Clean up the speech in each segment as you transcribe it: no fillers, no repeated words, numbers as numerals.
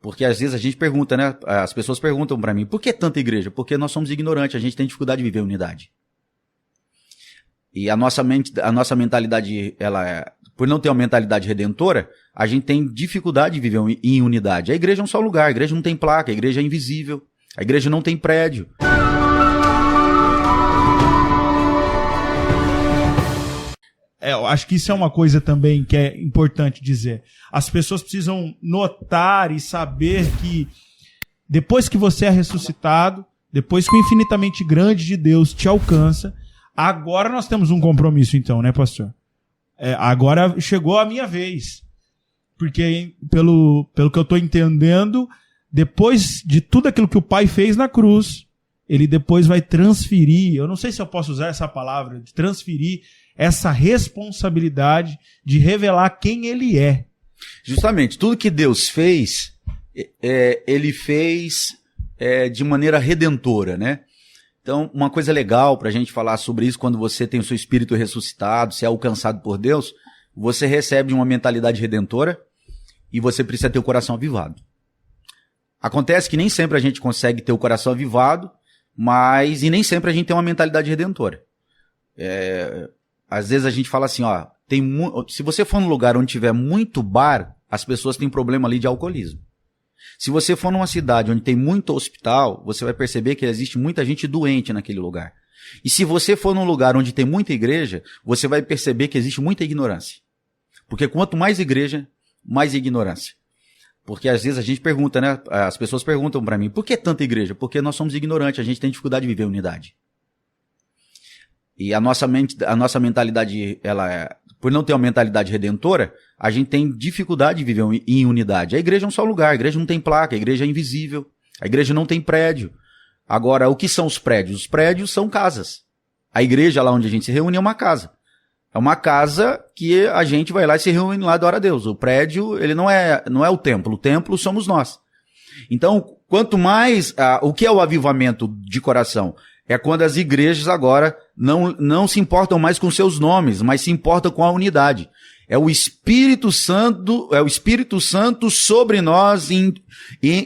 Porque às vezes a gente pergunta, né? As pessoas perguntam para mim, por que tanta igreja? Porque nós somos ignorantes, a gente tem dificuldade de viver unidade. E a nossa mentalidade, por não ter uma mentalidade redentora, a gente tem dificuldade de viver em unidade. A igreja é um só lugar, a igreja não tem placa, a igreja é invisível, a igreja não tem prédio. Eu acho que isso é uma coisa também que é importante dizer. As pessoas precisam notar e saber que depois que você é ressuscitado, depois que o infinitamente grande de Deus te alcança, agora nós temos um compromisso então, né, pastor? Agora chegou a minha vez. Porque pelo que eu estou entendendo, depois de tudo aquilo que o Pai fez na cruz, ele depois vai transferir, eu não sei se eu posso usar essa palavra, de transferir essa responsabilidade de revelar quem ele é. Justamente, tudo que Deus fez, ele fez de maneira redentora, né? Então, uma coisa legal para a gente falar sobre isso, quando você tem o seu espírito ressuscitado, se é alcançado por Deus, você recebe uma mentalidade redentora e você precisa ter o coração avivado. Acontece que nem sempre a gente consegue ter o coração avivado, e nem sempre a gente tem uma mentalidade redentora. Às vezes a gente fala assim, ó, se você for num lugar onde tiver muito bar, as pessoas têm problema ali de alcoolismo. Se você for numa cidade onde tem muito hospital, você vai perceber que existe muita gente doente naquele lugar. E se você for num lugar onde tem muita igreja, você vai perceber que existe muita ignorância. Porque quanto mais igreja, mais ignorância. Porque às vezes a gente pergunta, né? As pessoas perguntam para mim, por que tanta igreja? Porque nós somos ignorantes, a gente tem dificuldade de viver unidade. E a nossa mentalidade, por não ter uma mentalidade redentora, a gente tem dificuldade de viver em unidade. A igreja é um só lugar, a igreja não tem placa, a igreja é invisível, a igreja não tem prédio. Agora, o que são os prédios? Os prédios são casas. A igreja lá onde a gente se reúne é uma casa. É uma casa que a gente vai lá e se reúne lá e adora a Deus. O prédio, ele não é o templo somos nós. Então, quanto mais, o que é o avivamento de coração? É quando as igrejas agora não se importam mais com seus nomes, mas se importam com a unidade. É o Espírito Santo sobre nós e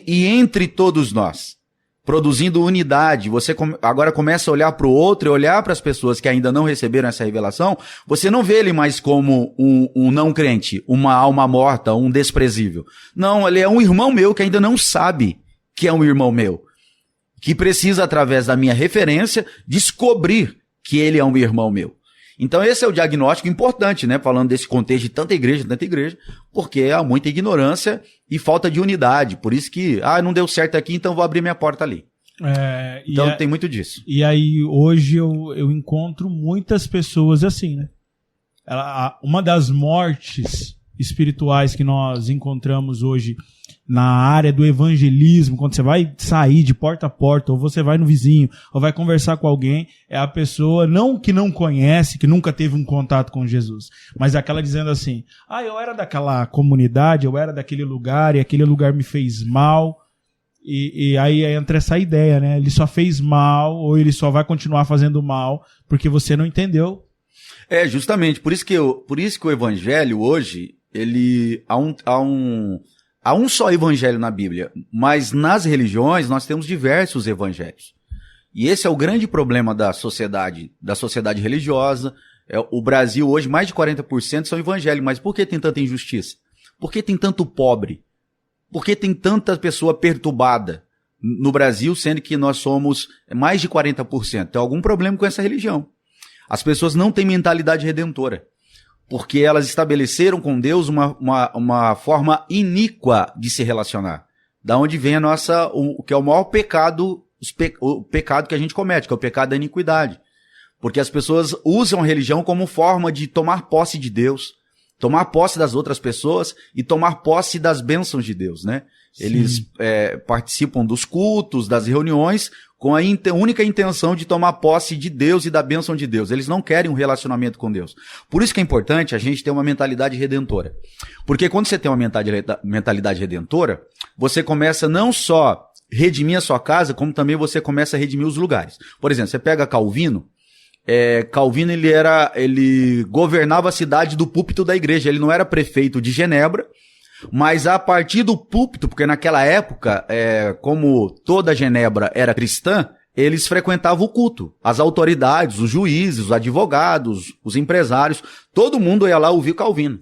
entre todos nós, produzindo unidade. Você agora começa a olhar para o outro e olhar para as pessoas que ainda não receberam essa revelação. Você não vê ele mais como um não crente, uma alma morta, um desprezível. Não, ele é um irmão meu que ainda não sabe que é um irmão meu, que precisa, através da minha referência, descobrir que ele é um irmão meu. Então esse é o diagnóstico importante, né? Falando desse contexto de tanta igreja, porque há muita ignorância e falta de unidade. Por isso que, não deu certo aqui, então vou abrir minha porta ali. Então tem muito disso. E aí hoje eu encontro muitas pessoas assim, né? Uma das mortes espirituais que nós encontramos hoje na área do evangelismo, quando você vai sair de porta a porta, ou você vai no vizinho, ou vai conversar com alguém, é a pessoa que não conhece, que nunca teve um contato com Jesus, mas é aquela dizendo assim, eu era daquela comunidade, eu era daquele lugar, e aquele lugar me fez mal, e aí entra essa ideia, né? Ele só fez mal, ou ele só vai continuar fazendo mal, porque você não entendeu. Justamente, por isso que o evangelho hoje, há um só evangelho na Bíblia, mas nas religiões nós temos diversos evangelhos. E esse é o grande problema da sociedade religiosa. O Brasil hoje, mais de 40% são evangélicos. Mas por que tem tanta injustiça? Por que tem tanto pobre? Por que tem tanta pessoa perturbada no Brasil, sendo que nós somos mais de 40%? Tem algum problema com essa religião. As pessoas não têm mentalidade redentora, porque elas estabeleceram com Deus uma forma iníqua de se relacionar. Da onde vem que é o maior pecado, o pecado que a gente comete, que é o pecado da iniquidade. Porque as pessoas usam a religião como forma de tomar posse de Deus, tomar posse das outras pessoas e tomar posse das bênçãos de Deus, né? Sim. Eles participam dos cultos, das reuniões, com a única intenção de tomar posse de Deus e da bênção de Deus. Eles não querem um relacionamento com Deus. Por isso que é importante a gente ter uma mentalidade redentora. Porque quando você tem uma mentalidade redentora, você começa não só redimir a sua casa, como também você começa a redimir os lugares. Por exemplo, você pega Calvino. Calvino, ele governava a cidade do púlpito da igreja. Ele não era prefeito de Genebra, Mas a partir do púlpito, porque naquela época, como toda Genebra era cristã, eles frequentavam o culto. As autoridades, os juízes, os advogados, os empresários, todo mundo ia lá ouvir Calvino.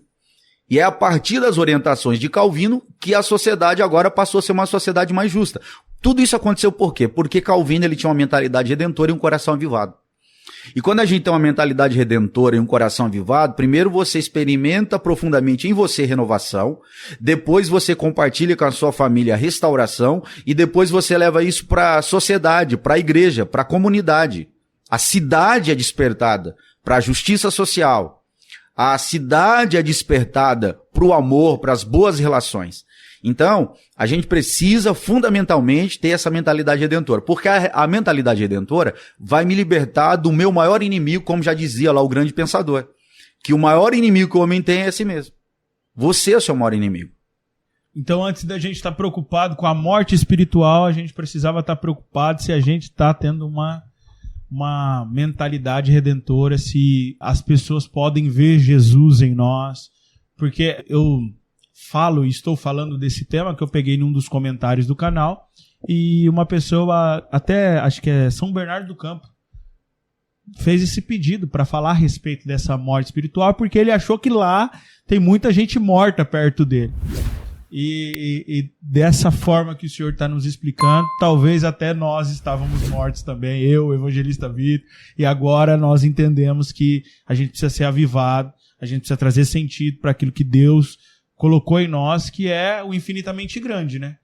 E é a partir das orientações de Calvino que a sociedade agora passou a ser uma sociedade mais justa. Tudo isso aconteceu por quê? Porque Calvino ele tinha uma mentalidade redentora e um coração avivado. E quando a gente tem uma mentalidade redentora e um coração avivado, primeiro você experimenta profundamente em você renovação, depois você compartilha com a sua família a restauração e depois você leva isso para a sociedade, para a igreja, para a comunidade. A cidade é despertada para a justiça social. A cidade é despertada para o amor, para as boas relações. Então, a gente precisa fundamentalmente ter essa mentalidade redentora, porque a mentalidade redentora vai me libertar do meu maior inimigo, como já dizia lá o grande pensador, que o maior inimigo que o homem tem é si mesmo. Você é o seu maior inimigo. Então, antes da gente estar preocupado com a morte espiritual, a gente precisava estar preocupado se a gente está tendo uma mentalidade redentora, se as pessoas podem ver Jesus em nós, porque eu estou falando desse tema que eu peguei num dos comentários do canal e uma pessoa, até acho que é São Bernardo do Campo, fez esse pedido para falar a respeito dessa morte espiritual porque ele achou que lá tem muita gente morta perto dele. E dessa forma que o senhor está nos explicando, talvez até nós estávamos mortos também, eu, o evangelista Vitor, e agora nós entendemos que a gente precisa ser avivado, a gente precisa trazer sentido para aquilo que Deus colocou em nós, que é o infinitamente grande, né?